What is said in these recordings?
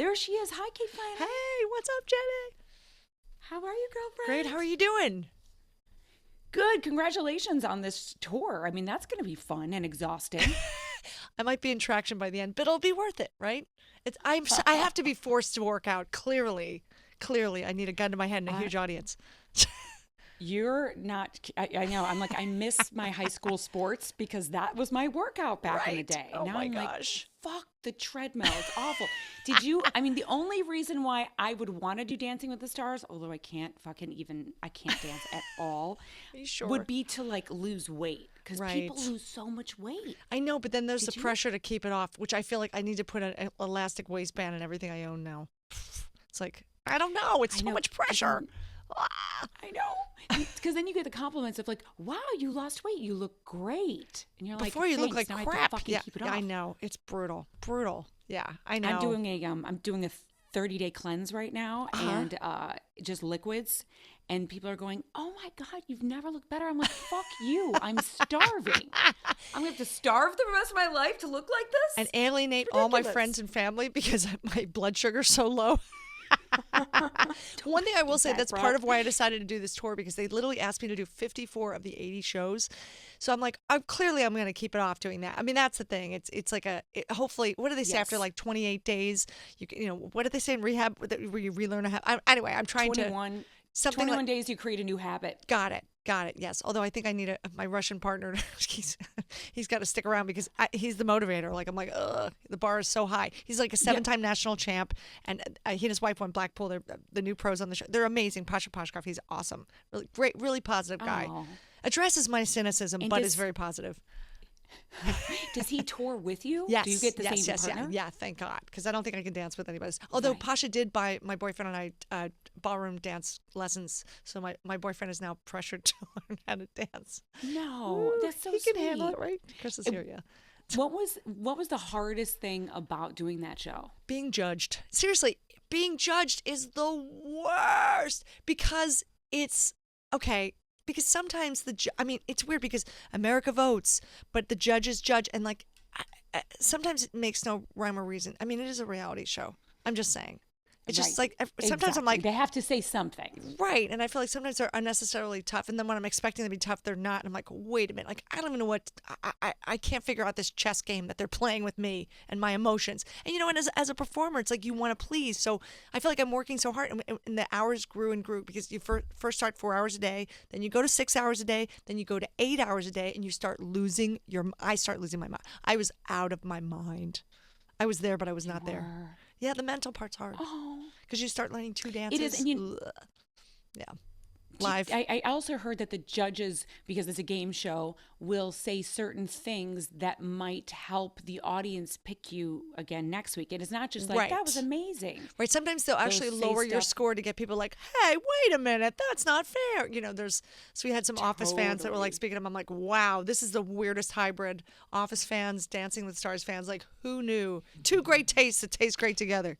There she is. Hi, Kate Flannery. Hey, what's up, Jenny? How are you, girlfriend? Great. How are you doing? Good. Congratulations on this tour. I mean, that's going to be fun and exhausting. I might be in traction by the end, but it'll be worth it, right? I have to be forced to work out. Clearly, I need a gun to my head and a huge audience. You're not, I know. I'm like, I miss my high school sports because that was my workout back in the day. Oh now my I'm gosh. like, fuck the treadmill. It's awful. The only reason why I would want to do Dancing with the Stars, although I can't dance at all, Are you sure? would be to like lose weight because people Right. lose so much weight. I know, but then there's Did the you? pressure to keep it off, which I feel like I need to put an elastic waistband in everything I own now. It's like, I don't know. It's I so know. much pressure. I know. Because then you get the compliments of like, wow, you lost weight. You look great. And you're like, Before you look "Thanks, like now I have to crap. fucking Yeah, keep it yeah, off." I know. It's brutal. Yeah, I know. I'm doing a 30-day cleanse right now and just liquids. And people are going, oh my God, you've never looked better. I'm like, fuck you. I'm starving. I'm going to have to starve the rest of my life to look like this? And alienate all my Ridiculous. friends and family because my blood sugar's so low. One thing I will say, that's part of why I decided to do this tour, because they literally asked me to do 54 of the 80 shows. So I'm like, I'm going to keep it off doing that. I mean, that's the thing. It's like hopefully, what do they say after like 28 days? What did they say in rehab where you relearn a habit? Anyway, I'm trying 21, to something 21 like, days you create a new habit. Got it. Yes. Although I think I need my Russian partner. He's got to stick around because he's the motivator. Like I'm like, ugh, the bar is so high. He's like a 7-time national champ, and he and his wife won Blackpool. They're the new pros on the show. They're amazing. Pasha Pashkov. He's awesome. Really great. Really positive guy. Oh. Addresses my cynicism, but is very positive. Does he tour with you? Yes. Do you get the same yes, partner? Yeah, thank God. Because I don't think I can dance with anybody else. Although Pasha did buy my boyfriend and I ballroom dance lessons. So my boyfriend is now pressured to learn how to dance. No, that's so he sweet. can handle it, right? Chris is here, yeah. What was the hardest thing about doing that show? Being judged. Seriously, being judged is the worst because it's okay. Because sometimes it's weird because America votes, but the judges judge, and like sometimes it makes no rhyme or reason. I mean, it is a reality show. I'm just saying. It's just like sometimes I'm like, they have to say something. Right. And I feel like sometimes they're unnecessarily tough. And then when I'm expecting them to be tough, they're not. And I'm like, wait a minute. Like, I don't even know what, I can't figure out this chess game that they're playing with me and my emotions. And, and as a performer, it's like you want to please. So I feel like I'm working so hard. And the hours grew and grew because you first start 4 hours a day. Then you go to 6 hours a day. Then you go to 8 hours a day. And you start losing I start losing my mind. I was out of my mind. I was there, but I was not there. Yeah, the mental part's hard. Oh. Because you start learning 2 dances. It is. And yeah. Live. I also heard that the judges, because it's a game show, will say certain things that might help the audience pick you again next week. It is not just like, that was amazing. Right. Sometimes they'll actually lower your score to get people like, hey, wait a minute, that's not fair. So we had some Office fans that were like speaking to them. I'm like, wow, this is the weirdest hybrid. Office fans, Dancing with Stars fans, like, who knew? 2 great tastes that taste great together.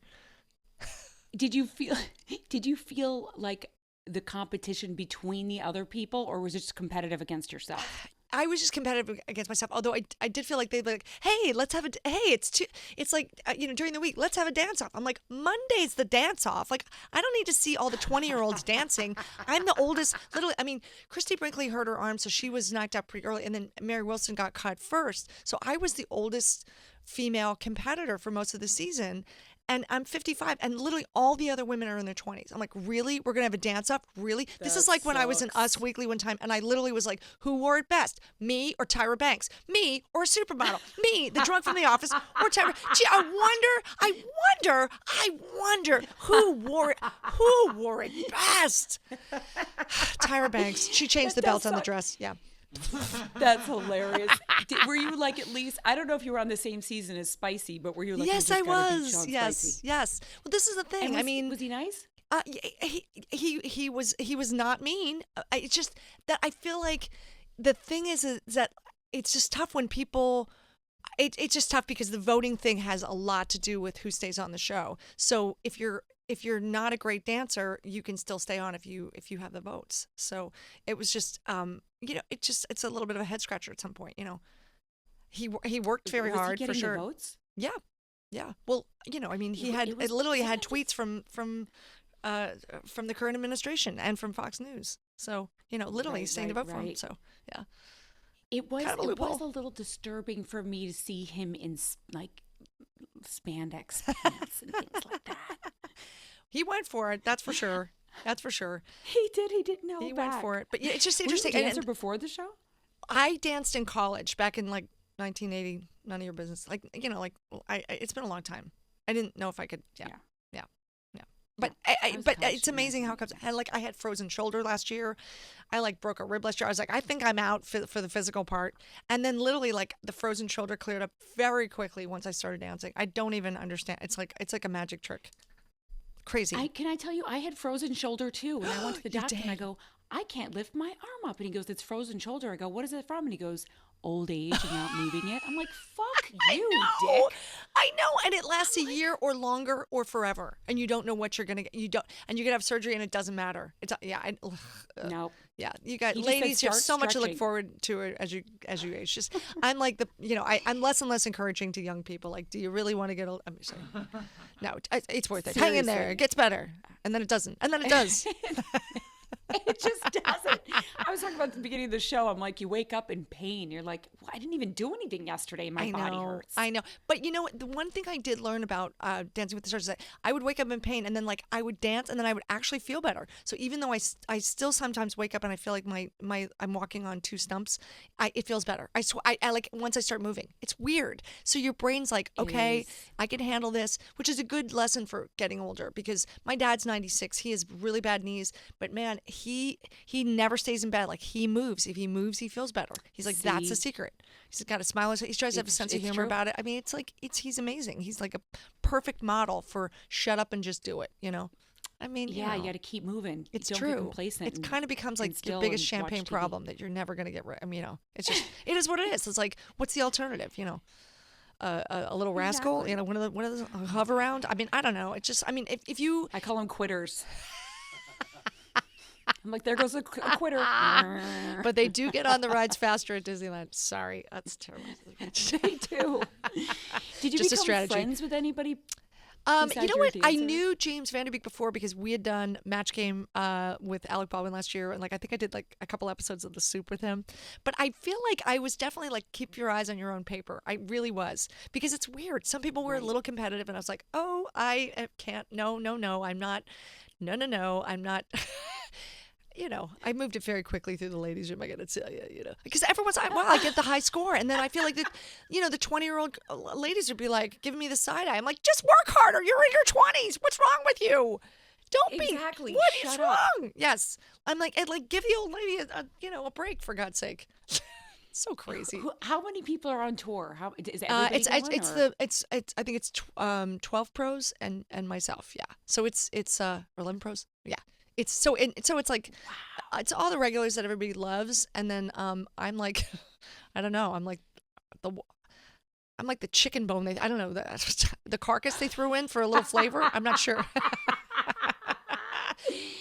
Did you feel like the competition between the other people, or was it just competitive against yourself? I was just competitive against myself. Although I did feel like they'd be like, hey, let's have it's like, during the week, let's have a dance off. I'm like, Monday's the dance off. Like, I don't need to see all the 20-year-olds dancing. I'm the oldest, literally. I mean, Christy Brinkley hurt her arm, so she was knocked out pretty early. And then Mary Wilson got cut first. So I was the oldest female competitor for most of the season. And I'm 55, and literally all the other women are in their 20s. I'm like, really? We're going to have a dance-off? Really? This is like when I was in Us Weekly one time, and I literally was like, who wore it best? Me or Tyra Banks? Me or a supermodel? Me, the drunk from the office, or Tyra? Gee, I wonder who wore it best? Tyra Banks. She changed the belt on the dress. Yeah. That's hilarious. Were you like, at least, I don't know if you were on the same season as Spicy, but were you like, yes, I was. Yes. Well, this is the thing. Was he nice? He was not mean. It's just that I feel like the thing is that it's just tough when people. It's just tough because the voting thing has a lot to do with who stays on the show. So if you're not a great dancer, you can still stay on if you have the votes. So it was just it's a little bit of a head scratcher at some point. He worked very hard was he for getting sure. The votes? Yeah. Yeah. Well, I mean, he had it literally had tweets from the current administration and from Fox News. So, literally standing up for him. So, yeah. It was Kind of a loophole. a little disturbing for me to see him in like spandex pants and things like that. He went for it. That's for sure. That's for sure. He did. He didn't know. He went for it. But yeah, it's just interesting. Were you a dancer before the show? I danced in college back in like 1980. None of your business. Like, it's been a long time. I didn't know if I could. Yeah. But it's amazing how it comes. I had frozen shoulder last year. I broke a rib last year. I was like, I think I'm out for the physical part. And then literally the frozen shoulder cleared up very quickly once I started dancing. I don't even understand. It's like a magic trick. Crazy. Can I tell you, I had frozen shoulder too. And I went to the doctor and I go, I can't lift my arm up. And he goes, it's frozen shoulder. I go, what is it from? And he goes, old age and not moving it. I'm like, fuck you, dick. I know. And it lasts a year or longer or forever. And you don't know what you're going to get. You don't. And you can have surgery and it doesn't matter. It's no. Yeah. You got ladies, you have so much to look forward to as you age. Just, I'm like I'm less and less encouraging to young people. Like, do you really want to get old? I'm sorry. No, it's worth it. Seriously. Hang in there. It gets better. And then it doesn't. And then it does. It just doesn't. I was talking about at the beginning of the show. I'm like, you wake up in pain. You're like, well, I didn't even do anything yesterday. My body hurts. I know. But you know what? The one thing I did learn about Dancing with the Stars is that I would wake up in pain and then I would dance and then I would actually feel better. So even though I still sometimes wake up and I feel like I'm walking on two stumps, it feels better. I like once I start moving. It's weird. So your brain's like, okay, I can handle this, which is a good lesson for getting older because my dad's 96. He has really bad knees, but man, he never stays in bed. Like he moves. If he moves, he feels better. He's like, that's the secret. He's got a smile. He tries to have a sense of humor about it. I mean, he's amazing. He's like a perfect model for shut up and just do it. I mean, you got to keep moving. It's Don't true. Be complacent. It kind of becomes like the biggest champagne problem that you're never going to get rid. I mean, it's just it is what it is. It's like, what's the alternative? A little rascal. One of those hover around. I mean, I don't know. It's just. I mean, if you. I call them quitters. I'm like, there goes a quitter. But they do get on the rides faster at Disneyland. Sorry, that's terrible. They do. Did you Just become friends with anybody? You know what? I knew James Vanderbeek before because we had done Match Game with Alec Baldwin last year, and I think I did a couple episodes of The Soup with him. But I feel like I was definitely keep your eyes on your own paper. I really was because it's weird. Some people were a little competitive, and I was like, oh, I can't. No, I'm not. No, I'm not. I moved it very quickly through the ladies' room. I got to tell you, because everyone's like, wow, I get the high score. And then I feel like the 20-year-old ladies would be like, giving me the side eye. I'm like, just work harder. You're in your 20s. What's wrong with you? Don't be. Exactly. What Shut is up. wrong? Yes. I'm like, give the old lady a break for God's sake. So crazy. How many people are on tour? How is everybody I think it's 12 pros and myself. Yeah. So it's 11 pros. Yeah. It's like it's all the regulars that everybody loves, and then I'm like, I don't know, I'm like the chicken bone. I don't know the carcass they threw in for a little flavor. I'm not sure.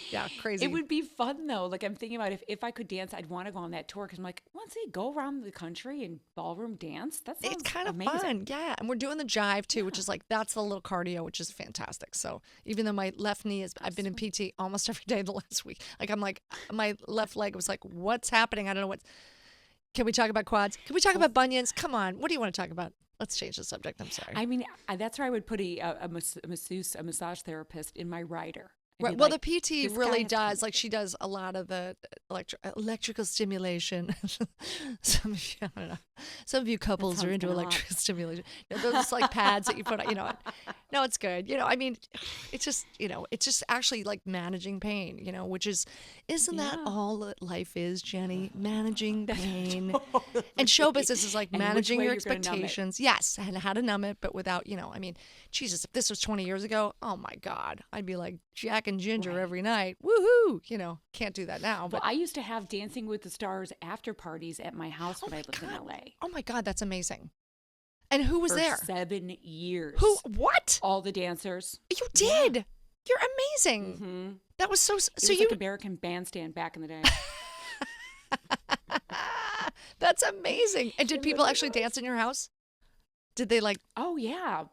Yeah, crazy. It would be fun though. Like I'm thinking about if I could dance, I'd want to go on that tour because I'm like, let's see, go around the country and ballroom dance. That sounds it's kind of amazing. fun. Yeah, and we're doing the jive too, which is that's the little cardio, which is fantastic. So even though my left knee I've been in PT almost every day the last week. I'm like my left leg was like, what's happening? I don't know what. Can we talk about quads? Can we talk about bunions? Come on, what do you want to talk about? Let's change the subject. I'm sorry. I mean, that's where I would put a massage therapist in my rider. Right. Well, the PT really does. She does a lot of the electrical stimulation. Some of you couples are into electrical stimulation. Those pads that you put on. No, it's good. I mean, it's just actually managing pain. Which isn't that all that life is, Jenny? Managing pain. Totally. And show business is managing your expectations. Yes, and how to numb it, but without. I mean, Jesus, if this was 20 years ago, oh my God, I'd be like Jack and Ginger every night. Woohoo! Can't do that now. But I used to have Dancing with the Stars after parties at my house when I lived in LA. Oh my God, that's amazing. And who was there? 7 years. Who? What? All the dancers. You did. Yeah. You're amazing. Mm-hmm. That was so. It was like American Bandstand back in the day. That's amazing. And did people actually dance in your house? Did they Oh yeah.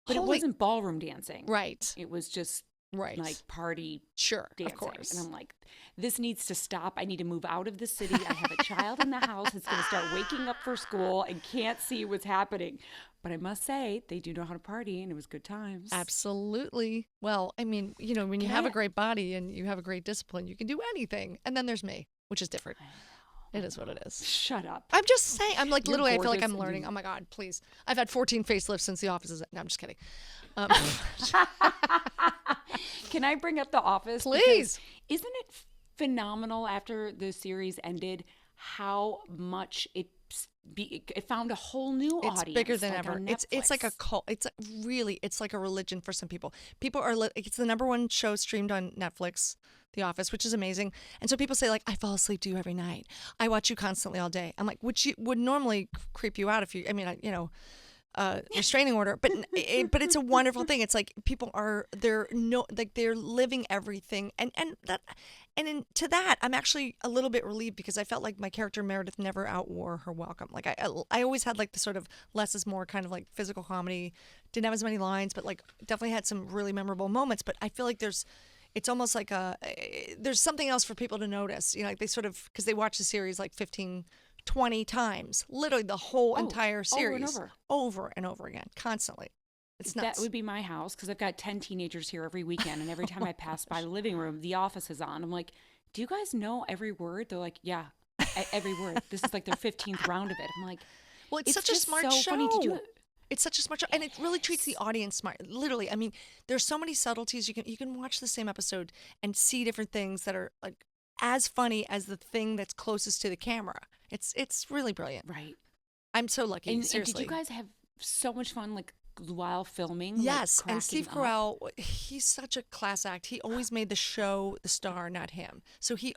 But it wasn't ballroom dancing. Right. It was just like party dancing. Of course. And I'm like, this needs to stop. I need to move out of the city. I have a child in the house that's going to start waking up for school and can't see what's happening. But I must say, they do know how to party, and it was good times. Absolutely. Well, I mean, you know, when you have a great body and you have a great discipline, you can do anything. And then there's me, which is different. It is what it is. Shut up. I'm just saying. I'm like, You're literally, I feel like gorgeous I'm learning. Oh my God, please. I've had 14 facelifts since The Office is. No, I'm just kidding. Can I bring up The Office? Please. Because isn't it phenomenal after the series ended how much it found a whole new audience? It's bigger than ever. It's like a Netflix. cult. It's like a religion for some people. People are it's the number one show streamed on Netflix, The Office, which is amazing. And so people say like, I fall asleep to you every night. I watch you constantly all day. I'm like, which would normally creep you out if you. I mean, you know. Restraining order, but it's a wonderful thing. It's like people they're living everything, and to that I'm actually a little bit relieved because I felt like my character Meredith never outwore her welcome. Like I always had like the sort of less is more kind of like physical comedy, didn't have as many lines, but like definitely had some really memorable moments. But I feel like it's almost like there's something else for people to notice. You know, like they sort of because they watch the series like 20 times, literally the whole entire series, over and over again, constantly. It's nuts. That would be my house because I've got 10 teenagers here every weekend, and every time I pass by the living room, The Office is on. I'm like, do you guys know every word? They're like, yeah, every word. This is like their 15th round of it. I'm like, well, it's such a smart show. Funny to do it. It's such a smart show, and it really treats the audience smart. Literally, I mean, there's so many subtleties. You can watch the same episode and see different things that are like as funny as the thing that's closest to the camera. It's really brilliant. Right. I'm so lucky. And seriously. did you guys have so much fun like while filming? Yes. Like, and Steve Carell, he's such a class act. He always made the show the star, not him. So he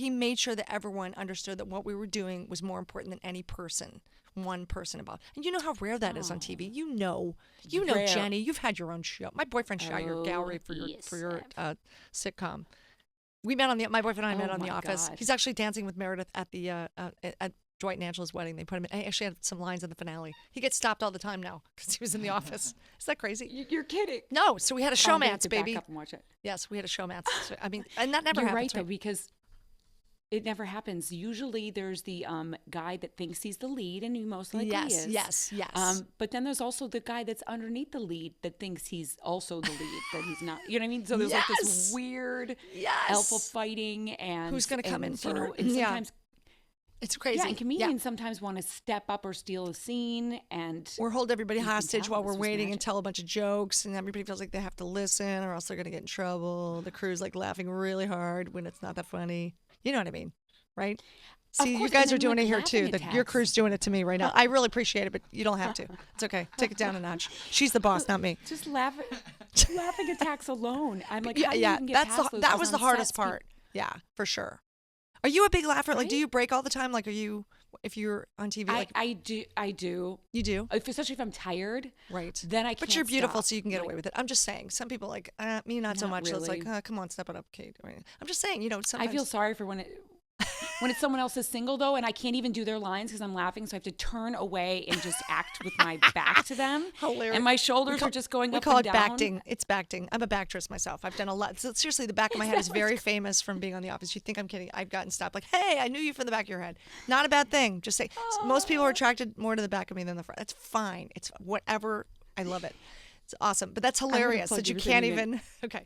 made sure that everyone understood that what we were doing was more important than any person. One person about. And you know how rare that is on TV. You know, Rare. Jenny, you've had your own show. My boyfriend shot your gallery for your sitcom. We met my boyfriend and I met on The Office. God. He's actually dancing with Meredith at the at Dwight and Angela's wedding. They put him in. I actually had some lines in the finale. He gets stopped all the time now because he was in The Office. Is that crazy? You're kidding. No. So we had a showmance, baby. Back up and watch it. Yes, we had a showmance. So, I mean, and that never You're happens. right, though, because it never happens. Usually there's the guy that thinks he's the lead, and he most likely is. Yes. But then there's also the guy that's underneath the lead that thinks he's also the lead, but he's not. You know what I mean? So there's like this weird alpha fighting, and who's going to come in you know, for? and sometimes it's crazy. Yeah, and comedians sometimes want to step up or steal a scene, and or hold everybody you can hostage tell while this we're was waiting and magic. tell a bunch of jokes, and everybody feels like they have to listen, or else they're going to get in trouble. The crew's like laughing really hard when it's not that funny. You know what I mean? Right? See, you course, guys and are then, doing like, it here too. laughing Your attacks. crew's doing it to me right now. I really appreciate it, but you don't have to. It's okay. Take it down a notch. She's the boss, not me. just laughing attacks alone. I'm like, how do you even get That's past those? that 'Cause was the on hardest sets, people- part. Yeah, for sure. Are you a big laugher? Like, do Right? you break all the time? Like, if you're on TV? Like, I do. you do? Especially if I'm tired. Right. Then I can't But you're beautiful, stop. so you can get Like, away with it. I'm just saying. Some people like me, not so Not much. So it's like, really. come on, step it up, Kate. I'm just saying. Sometimes I feel sorry for when it's someone else's single though, and I can't even do their lines because I'm laughing, so I have to turn away and just act with my back to them. Hilarious. And my shoulders are just going We up call and it down. backting. It's backting. I'm a backtress myself. I've done a lot. So seriously, the back of my head is very famous from being on The Office. You think I'm kidding? I've gotten stopped. Like, hey, I knew you from the back of your head. Not a bad thing. Just say. Most people are attracted more to the back of me than the front. That's fine. It's whatever. I love it. It's awesome. But that's hilarious plug that you your can't thing in. even. Okay.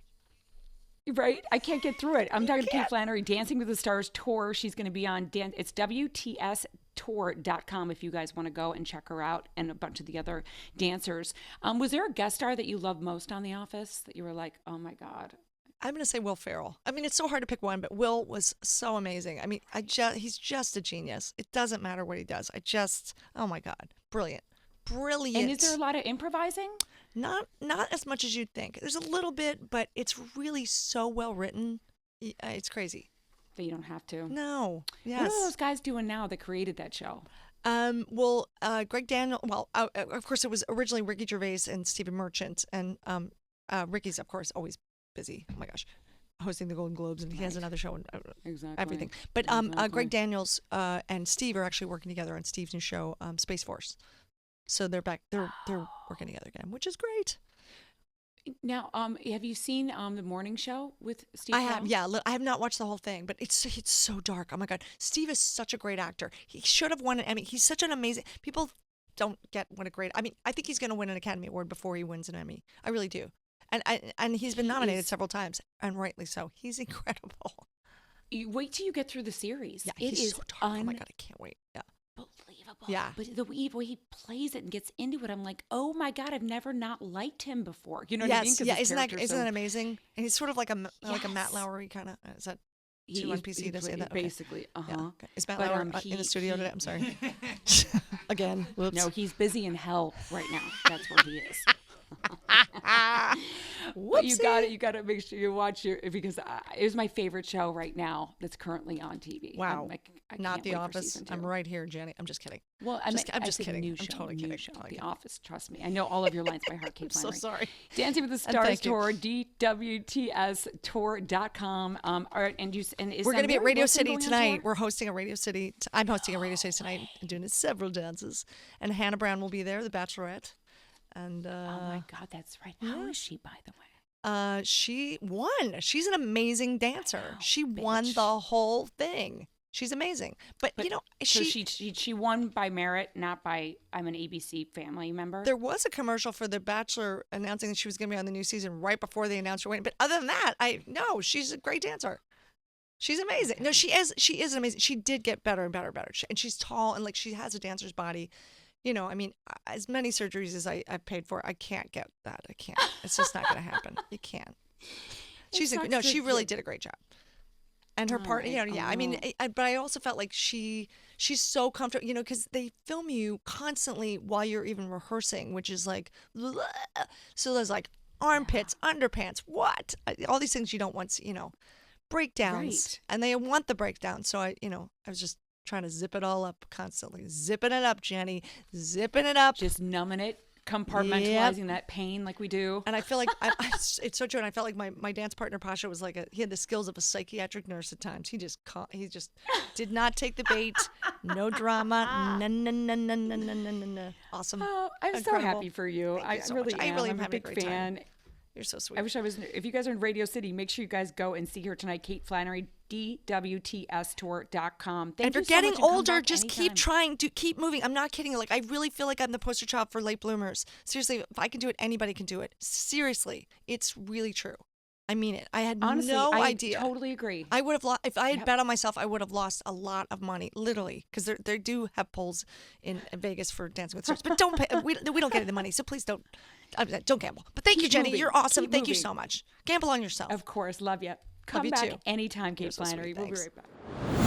Right? I can't get through it. I'm talking to Kate Flannery, Dancing with the Stars tour. She's going to be on, it's WTStour.com if you guys want to go and check her out, and a bunch of the other dancers. Was there a guest star that you loved most on The Office that you were like, oh my God? I'm going to say Will Ferrell. I mean, it's so hard to pick one, but Will was so amazing. I mean, he's just a genius. It doesn't matter what he does. Oh my God, brilliant. Brilliant. And is there a lot of improvising? Not as much as you'd think. There's a little bit, but it's really so well written. It's crazy. That you don't have to. No. Yes. What are those guys doing now that created that show? Greg Daniel. Well, of course, it was originally Ricky Gervais and Stephen Merchant, and Ricky's, of course, always busy. Oh my gosh, hosting the Golden Globes, and he has another show and Exactly. everything. But Greg Daniels and Steve are actually working together on Steve's new show, Space Force. So they're back. They're working together again, which is great. Now, have you seen the morning show with Steve? I have, Carell? yeah. I have not watched the whole thing, but it's so dark. Oh my God, Steve is such a great actor. He should have won an Emmy. He's such an amazing. People don't get what a great. I mean, I think he's going to win an Academy Award before he wins an Emmy. I really do. And he's been nominated several times, and rightly so. He's incredible. You wait till you get through the series. Yeah, It he's is so dark. Oh my God, I can't wait. Yeah. unbelievable. Yeah. But the way he plays it and gets into it, I'm like, oh my God, I've never not liked him before. You know what I mean? 'Cause Yeah. his Isn't character's that amazing? And he's sort of like a Matt Yes. Lowry kind of. Is that He too is- NPC to say that? Okay. Basically, Yeah, uh-huh. okay. Is Matt But, Lauer in the he- studio he- today? I'm sorry. Again. Whoops. No, he's busy in hell right now. That's where he is. But you got to make sure you watch because it was my favorite show right now that's currently on TV. Wow. I Not can't The wait for Office. season 2. I'm right here, Jenny. I'm just kidding. Well, I'm I just said kidding. New I'm show, totally new kidding. show, Totally The kidding. Office. Trust me, I know all of your lines by heart. Kate So Flannery. sorry. Dancing with the And Stars thank you. tour, DWTS tour.com. And is We're going to be at Mary Radio Wilson City going on tonight. tour? We're hosting a Radio City. I'm hosting a Radio City tonight and doing several dances. And Hannah Brown will be there, the Bachelorette. And Oh my God, that's right. How is she, by the way? she won. She's an amazing dancer. Wow, She won bitch. the whole thing. She's amazing. But you know, So she won by merit, not by I'm an ABC family member. there was a commercial for The Bachelor announcing that she was going to be on the new season right before they announced her winning. But other than that, she's a great dancer. She's amazing. No, she is amazing. She did get better and better and better. And she's tall and like she has a dancer's body. You know, I mean, as many surgeries as I've paid for, I can't get that. I can't. It's just not going to happen. You can't. She really did a great job. And her part, Right. I mean, but I also felt like she's so comfortable, you know, because they film you constantly while you're even rehearsing, which is like, so there's like armpits, underpants, what? All these things you don't want, you know, breakdowns. Right. And they want the breakdown. So I was just trying to zip it all up constantly. Zipping it up, Jenny. Zipping it up. Just numbing it, compartmentalizing that pain like we do. And I feel like it's so true. And I felt like my dance partner Pasha was like he had the skills of a psychiatric nurse at times. He just did not take the bait. No drama. No. Awesome. Oh, I'm so Incredible. happy for you. Thank you so really much. I am. really am I'm a having a big great time. fan. You're so sweet. I wish I was. If you guys are in Radio City, make sure you guys go and see her tonight. Kate Flannery, DWTS tour.com. And if you're getting older, just keep trying to keep moving. I'm not kidding. Like I really feel like I'm the poster child for late bloomers. Seriously, if I can do it, anybody can do it. Seriously, it's really true. I mean it. I had Honestly, no I idea. totally agree. I would have lost if I had bet on myself. I would have lost a lot of money, literally, because they do have polls in Vegas for Dancing with Stars. But don't pay. We don't get any money, so please don't gamble. But thank you, Keep Jenny. moving. You're awesome. Keep Thank you moving. so much. Gamble on yourself. Of course, love you. Come you back too. anytime, Kate You're so sweet. Flannery. We'll be Thanks. right back.